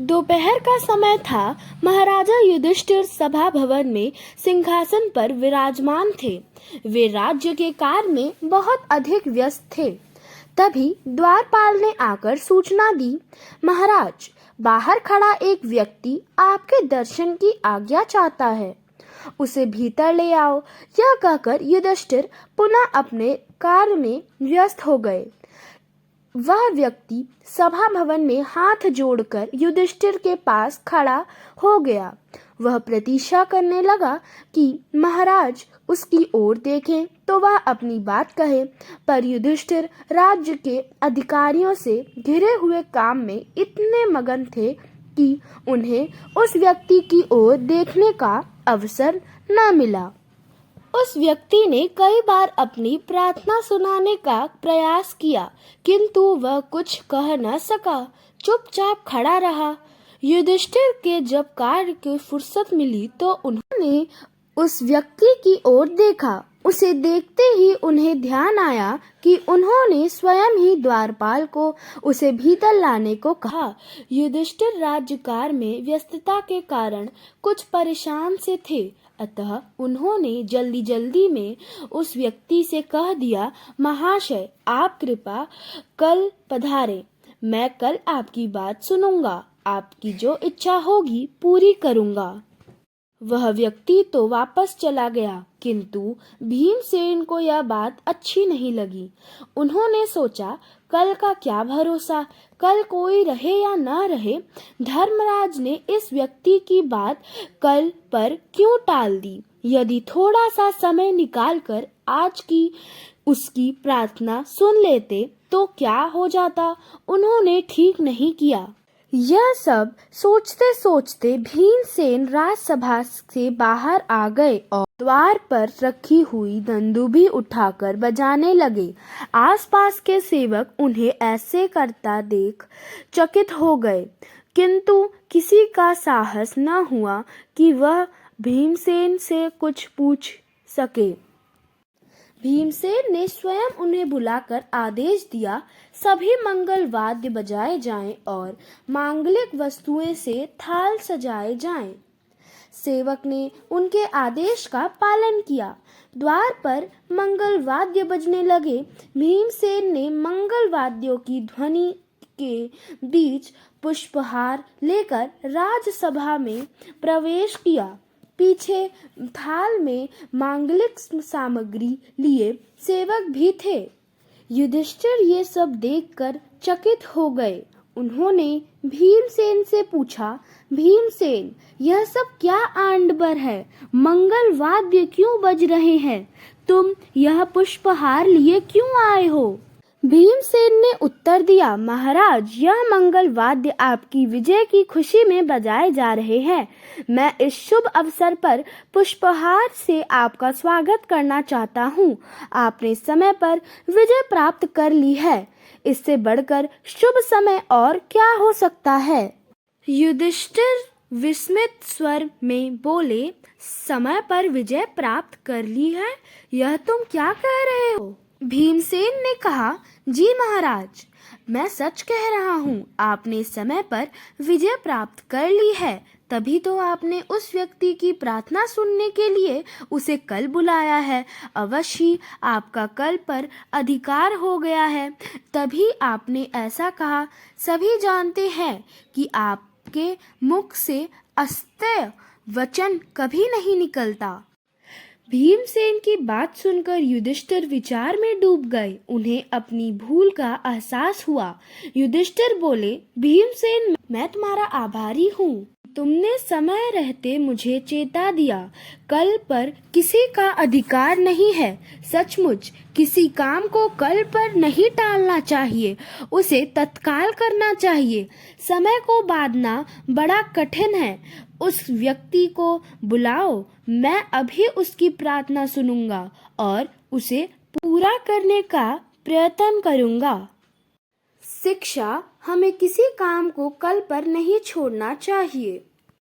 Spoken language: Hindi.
दोपहर का समय था। महाराजा युधिष्ठिर सभा भवन में सिंहासन पर विराजमान थे। वे राज्य के कार्य में बहुत अधिक व्यस्त थे। तभी द्वारपाल ने आकर सूचना दी, महाराज, बाहर खड़ा एक व्यक्ति आपके दर्शन की आज्ञा चाहता है, उसे भीतर ले आओ। यह कहकर युधिष्ठिर पुनः अपने कार्य में व्यस्त हो गए। वह व्यक्ति सभा भवन में हाथ जोड़कर युधिष्ठिर के पास खड़ा हो गया। वह प्रतीक्षा करने लगा कि महाराज उसकी ओर देखें तो वह अपनी बात कहे, पर युधिष्ठिर राज्य के अधिकारियों से घिरे हुए काम में इतने मगन थे कि उन्हें उस व्यक्ति की ओर देखने का अवसर न मिला। उस व्यक्ति ने कई बार अपनी प्रार्थना सुनाने का प्रयास किया, किंतु वह कुछ कह न सका, चुपचाप खड़ा रहा। युधिष्ठिर के जब कार्य की फुर्सत मिली तो उन्होंने उस व्यक्ति की ओर देखा। उसे देखते ही उन्हें ध्यान आया कि उन्होंने स्वयं ही द्वारपाल को उसे भीतर लाने को कहा। युधिष्ठिर राज्यकार्य में व्यस्तता के कारण कुछ परेशान से थे, अतः उन्होंने जल्दी जल्दी में उस व्यक्ति से कह दिया, महाशय, आप कृपा कल पधारें। मैं कल आपकी बात सुनूंगा, आपकी जो इच्छा होगी पूरी करूंगा। वह व्यक्ति तो वापस चला गया, किंतु भीमसेन को यह बात अच्छी नहीं लगी। उन्होंने सोचा, कल का क्या भरोसा, कल कोई रहे या न रहे। धर्मराज ने इस व्यक्ति की बात कल पर क्यों टाल दी। यदि थोड़ा सा समय निकालकर आज की उसकी प्रार्थना सुन लेते तो क्या हो जाता। उन्होंने ठीक नहीं किया। यह सब सोचते सोचते भीमसेन राजसभा से बाहर आ गए और द्वार पर रखी हुई दंदूभी उठाकर बजाने लगे। आसपास के सेवक उन्हें ऐसे करता देख चकित हो गए, किंतु किसी का साहस न हुआ कि वह भीमसेन से कुछ पूछ सके। भीमसेन ने स्वयं उन्हें बुलाकर आदेश दिया, सभी मंगल वाद्य बजाए जाएं और मांगलिक वस्तुएं से थाल सजाए जाएं। सेवक ने उनके आदेश का पालन किया। द्वार पर मंगल वाद्य बजने लगे। भीमसेन ने मंगल वाद्यों की ध्वनि के बीच पुष्पहार लेकर राजसभा में प्रवेश किया। पीछे थाल में मांगलिक सामग्री लिए सेवक भी थे। युधिष्ठिर ये सब देखकर चकित हो गए। उन्होंने भीमसेन से पूछा, भीमसेन, यह सब क्या आडंबर है? मंगल वाद्य क्यों बज रहे हैं? तुम यह पुष्पहार लिए क्यों आए हो? भीमसेन ने उत्तर दिया, महाराज, यह मंगल वाद्य आपकी विजय की खुशी में बजाए जा रहे हैं। मैं इस शुभ अवसर पर पुष्पहार से आपका स्वागत करना चाहता हूँ। आपने समय पर विजय प्राप्त कर ली है। इससे बढ़कर शुभ समय और क्या हो सकता है? युधिष्ठिर विस्मित स्वर में बोले, समय पर विजय प्राप्त कर ली है? यह तुम क्या कह रहे हो? भीमसेन ने कहा, जी महाराज, मैं सच कह रहा हूँ। आपने समय पर विजय प्राप्त कर ली है, तभी तो आपने उस व्यक्ति की प्रार्थना सुनने के लिए उसे कल बुलाया है। अवश्य ही आपका कल पर अधिकार हो गया है, तभी आपने ऐसा कहा। सभी जानते हैं कि आपके मुख से अस्तेय वचन कभी नहीं निकलता। भीमसेन की बात सुनकर युधिष्ठिर विचार में डूब गए। उन्हें अपनी भूल का एहसास हुआ। युधिष्ठिर बोले, भीमसेन, मैं तुम्हारा आभारी हूँ। तुमने समय रहते मुझे चेता दिया। कल पर किसी का अधिकार नहीं है। सचमुच किसी काम को कल पर नहीं टालना चाहिए, उसे तत्काल करना चाहिए। समय को बांधना बड़ा कठिन है। उस व्यक्ति को बुलाओ, मैं अभी उसकी प्रार्थना सुनूंगा और उसे पूरा करने का प्रयत्न करूंगा। शिक्षा, हमें किसी काम को कल पर नहीं छोड़ना चाहिए।